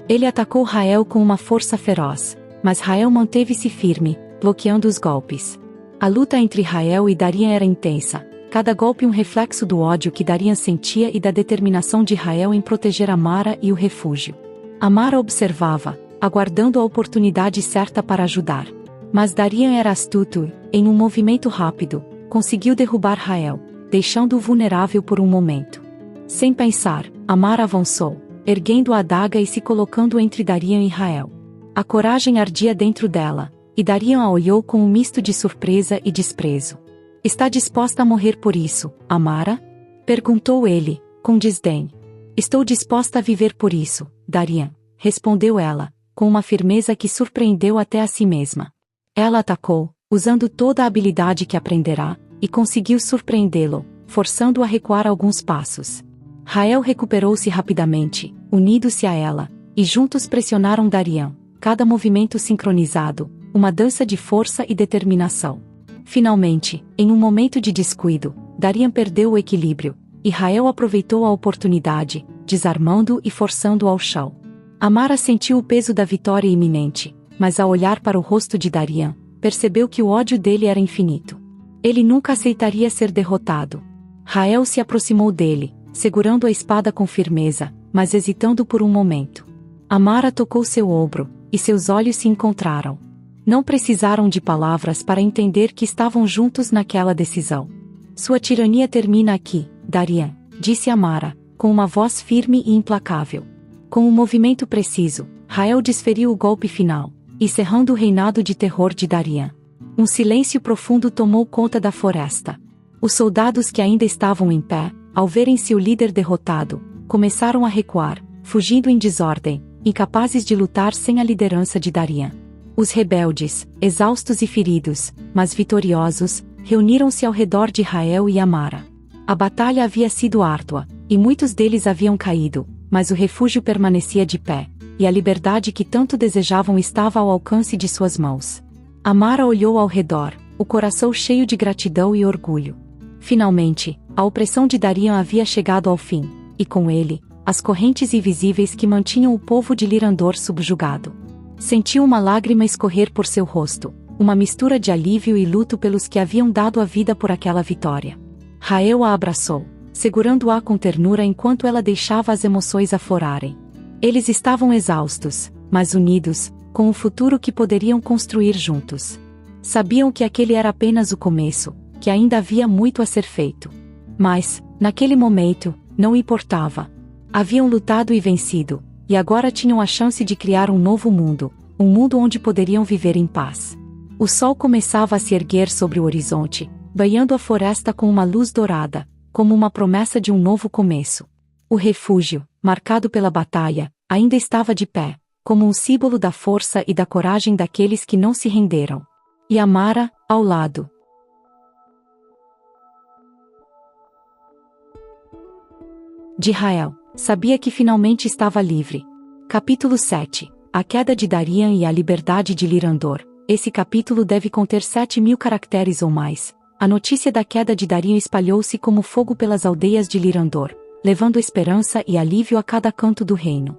Ele atacou Rael com uma força feroz, mas Rael manteve-se firme, bloqueando os golpes. A luta entre Rael e Darian era intensa, cada golpe um reflexo do ódio que Darian sentia e da determinação de Rael em proteger Amara e o refúgio. Amara observava, aguardando a oportunidade certa para ajudar. Mas Darian era astuto e, em um movimento rápido, conseguiu derrubar Rael, deixando-o vulnerável por um momento. Sem pensar, Amara avançou, erguendo a adaga e se colocando entre Darian e Rael. A coragem ardia dentro dela, e Darian a olhou com um misto de surpresa e desprezo. Está disposta a morrer por isso, Amara? Perguntou ele, com desdém. Estou disposta a viver por isso, Darian, respondeu ela, com uma firmeza que surpreendeu até a si mesma. Ela atacou, usando toda a habilidade que aprenderá, e conseguiu surpreendê-lo, forçando-o a recuar alguns passos. Rael recuperou-se rapidamente, unindo-se a ela, e juntos pressionaram Darian, cada movimento sincronizado, uma dança de força e determinação. Finalmente, em um momento de descuido, Darian perdeu o equilíbrio, e Rael aproveitou a oportunidade, desarmando-o e forçando-o ao chão. Amara sentiu o peso da vitória iminente, mas ao olhar para o rosto de Darian, percebeu que o ódio dele era infinito. Ele nunca aceitaria ser derrotado. Rael se aproximou dele, segurando a espada com firmeza, mas hesitando por um momento. Amara tocou seu ombro, e seus olhos se encontraram. Não precisaram de palavras para entender que estavam juntos naquela decisão. Sua tirania termina aqui, Darian, disse Amara, com uma voz firme e implacável. Com um movimento preciso, Rael desferiu o golpe final, encerrando o reinado de terror de Darian. Um silêncio profundo tomou conta da floresta. Os soldados que ainda estavam em pé, ao verem seu líder derrotado, começaram a recuar, fugindo em desordem, incapazes de lutar sem a liderança de Darian. Os rebeldes, exaustos e feridos, mas vitoriosos, reuniram-se ao redor de Rael e Amara. A batalha havia sido árdua, e muitos deles haviam caído, mas o refúgio permanecia de pé, e a liberdade que tanto desejavam estava ao alcance de suas mãos. Amara olhou ao redor, o coração cheio de gratidão e orgulho. Finalmente, a opressão de Darian havia chegado ao fim, e com ele, as correntes invisíveis que mantinham o povo de Lyrandor subjugado. Sentiu uma lágrima escorrer por seu rosto, uma mistura de alívio e luto pelos que haviam dado a vida por aquela vitória. Rael a abraçou, segurando-a com ternura enquanto ela deixava as emoções aflorarem. Eles estavam exaustos, mas unidos, com o futuro que poderiam construir juntos. Sabiam que aquele era apenas o começo, que ainda havia muito a ser feito. Mas, naquele momento, não importava. Haviam lutado e vencido, e agora tinham a chance de criar um novo mundo, um mundo onde poderiam viver em paz. O sol começava a se erguer sobre o horizonte, banhando a floresta com uma luz dourada, como uma promessa de um novo começo. O refúgio, marcado pela batalha, ainda estava de pé, como um símbolo da força e da coragem daqueles que não se renderam. E Amara, ao lado de Rael, sabia que finalmente estava livre. Capítulo 7. A queda de Darian e a liberdade de Lyrandor. Esse capítulo deve conter 7.000 caracteres ou mais. A notícia da queda de Darian espalhou-se como fogo pelas aldeias de Lyrandor, levando esperança e alívio a cada canto do reino.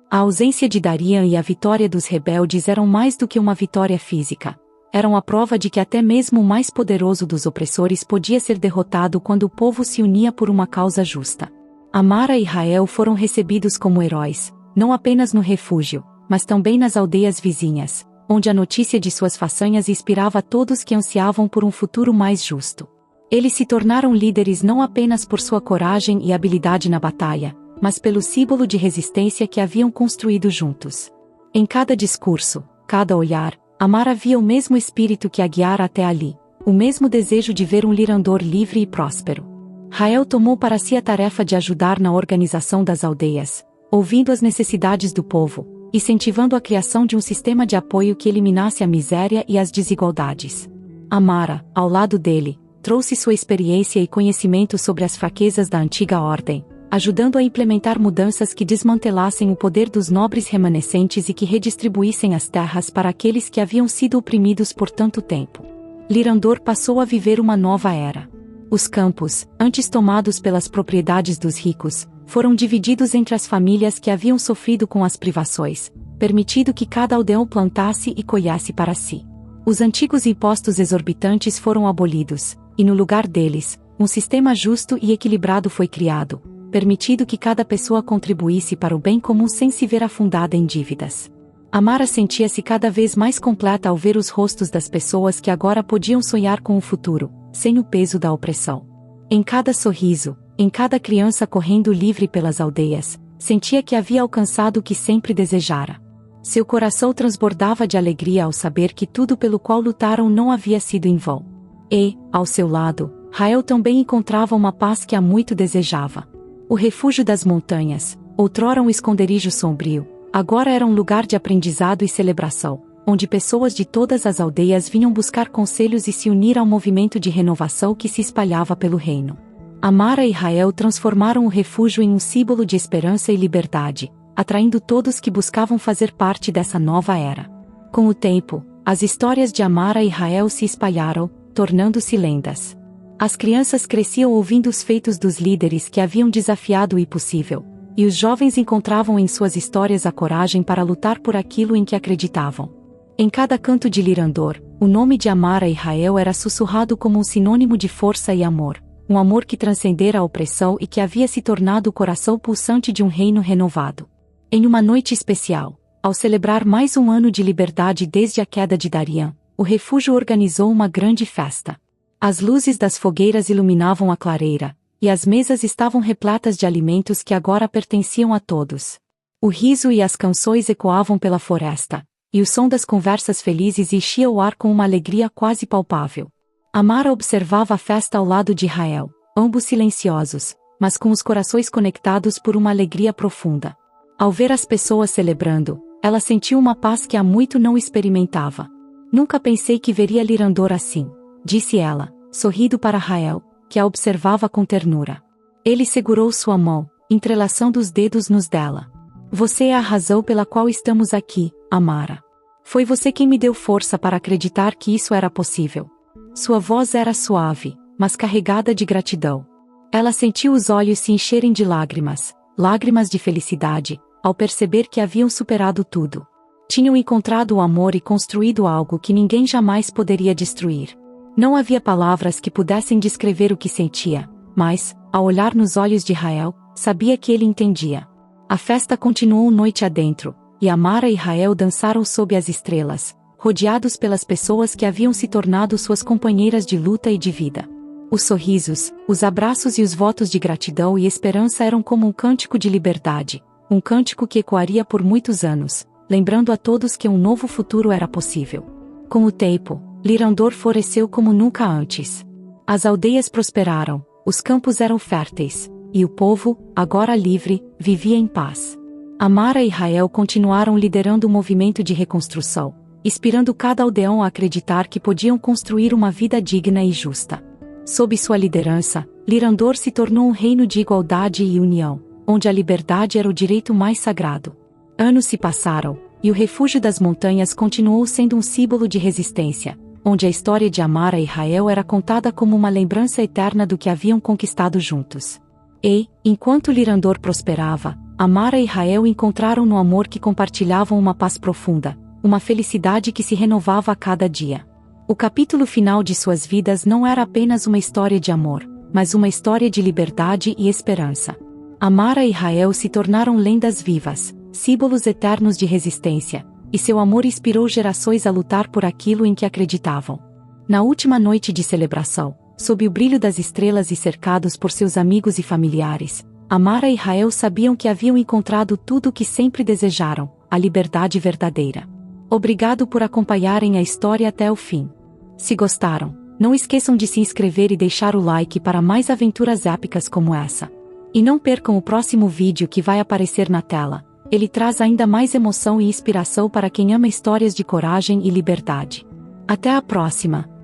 A ausência de Darian e a vitória dos rebeldes eram mais do que uma vitória física. Eram a prova de que até mesmo o mais poderoso dos opressores podia ser derrotado quando o povo se unia por uma causa justa. Amara e Rael foram recebidos como heróis, não apenas no refúgio, mas também nas aldeias vizinhas, onde a notícia de suas façanhas inspirava todos que ansiavam por um futuro mais justo. Eles se tornaram líderes não apenas por sua coragem e habilidade na batalha, mas pelo símbolo de resistência que haviam construído juntos. Em cada discurso, cada olhar, Amara via o mesmo espírito que a guiara até ali, o mesmo desejo de ver um Lyrandor livre e próspero. Rael tomou para si a tarefa de ajudar na organização das aldeias, ouvindo as necessidades do povo, incentivando a criação de um sistema de apoio que eliminasse a miséria e as desigualdades. Amara, ao lado dele, trouxe sua experiência e conhecimento sobre as fraquezas da antiga ordem, ajudando a implementar mudanças que desmantelassem o poder dos nobres remanescentes e que redistribuíssem as terras para aqueles que haviam sido oprimidos por tanto tempo. Lyrandor passou a viver uma nova era. Os campos, antes tomados pelas propriedades dos ricos, foram divididos entre as famílias que haviam sofrido com as privações, permitindo que cada aldeão plantasse e colhesse para si. Os antigos impostos exorbitantes foram abolidos, e no lugar deles, um sistema justo e equilibrado foi criado, permitindo que cada pessoa contribuísse para o bem comum sem se ver afundada em dívidas. Amara sentia-se cada vez mais completa ao ver os rostos das pessoas que agora podiam sonhar com o futuro, sem o peso da opressão. Em cada sorriso, em cada criança correndo livre pelas aldeias, sentia que havia alcançado o que sempre desejara. Seu coração transbordava de alegria ao saber que tudo pelo qual lutaram não havia sido em vão. E, ao seu lado, Rael também encontrava uma paz que há muito desejava. O refúgio das montanhas, outrora um esconderijo sombrio, agora era um lugar de aprendizado e celebração, onde pessoas de todas as aldeias vinham buscar conselhos e se unir ao movimento de renovação que se espalhava pelo reino. Amara e Rael transformaram o refúgio em um símbolo de esperança e liberdade, atraindo todos que buscavam fazer parte dessa nova era. Com o tempo, as histórias de Amara e Rael se espalharam, tornando-se lendas. As crianças cresciam ouvindo os feitos dos líderes que haviam desafiado o impossível, e os jovens encontravam em suas histórias a coragem para lutar por aquilo em que acreditavam. Em cada canto de Lirandor, o nome de Amara e Rael era sussurrado como um sinônimo de força e amor, um amor que transcendera a opressão e que havia se tornado o coração pulsante de um reino renovado. Em uma noite especial, ao celebrar mais um ano de liberdade desde a queda de Darian, o refúgio organizou uma grande festa. As luzes das fogueiras iluminavam a clareira, e as mesas estavam repletas de alimentos que agora pertenciam a todos. O riso e as canções ecoavam pela floresta, e o som das conversas felizes enchia o ar com uma alegria quase palpável. Amara observava a festa ao lado de Rael, ambos silenciosos, mas com os corações conectados por uma alegria profunda. Ao ver as pessoas celebrando, ela sentiu uma paz que há muito não experimentava. Nunca pensei que veria Lirandor assim, disse ela, sorrindo para Rael, que a observava com ternura. Ele segurou sua mão, entrelaçando os dedos nos dela. Você é a razão pela qual estamos aqui, Amara. Foi você quem me deu força para acreditar que isso era possível. Sua voz era suave, mas carregada de gratidão. Ela sentiu os olhos se encherem de lágrimas, lágrimas de felicidade, ao perceber que haviam superado tudo. Tinham encontrado o amor e construído algo que ninguém jamais poderia destruir. Não havia palavras que pudessem descrever o que sentia, mas, ao olhar nos olhos de Rael, sabia que ele entendia. A festa continuou noite adentro, e Amara e Rael dançaram sob as estrelas, rodeados pelas pessoas que haviam se tornado suas companheiras de luta e de vida. Os sorrisos, os abraços e os votos de gratidão e esperança eram como um cântico de liberdade, um cântico que ecoaria por muitos anos, lembrando a todos que um novo futuro era possível. Com o tempo, Lirandor floresceu como nunca antes. As aldeias prosperaram, os campos eram férteis, e o povo, agora livre, vivia em paz. Amara e Rael continuaram liderando o movimento de reconstrução, inspirando cada aldeão a acreditar que podiam construir uma vida digna e justa. Sob sua liderança, Lirandor se tornou um reino de igualdade e união, onde a liberdade era o direito mais sagrado. Anos se passaram, e o refúgio das montanhas continuou sendo um símbolo de resistência, onde a história de Amara e Rael era contada como uma lembrança eterna do que haviam conquistado juntos. E, enquanto Lirandor prosperava, Amara e Rael encontraram no amor que compartilhavam uma paz profunda, uma felicidade que se renovava a cada dia. O capítulo final de suas vidas não era apenas uma história de amor, mas uma história de liberdade e esperança. Amara e Rael se tornaram lendas vivas, símbolos eternos de resistência, e seu amor inspirou gerações a lutar por aquilo em que acreditavam. Na última noite de celebração, sob o brilho das estrelas e cercados por seus amigos e familiares, Amara e Rael sabiam que haviam encontrado tudo o que sempre desejaram, a liberdade verdadeira. Obrigado por acompanharem a história até o fim. Se gostaram, não esqueçam de se inscrever e deixar o like para mais aventuras épicas como essa. E não percam o próximo vídeo que vai aparecer na tela. Ele traz ainda mais emoção e inspiração para quem ama histórias de coragem e liberdade. Até a próxima!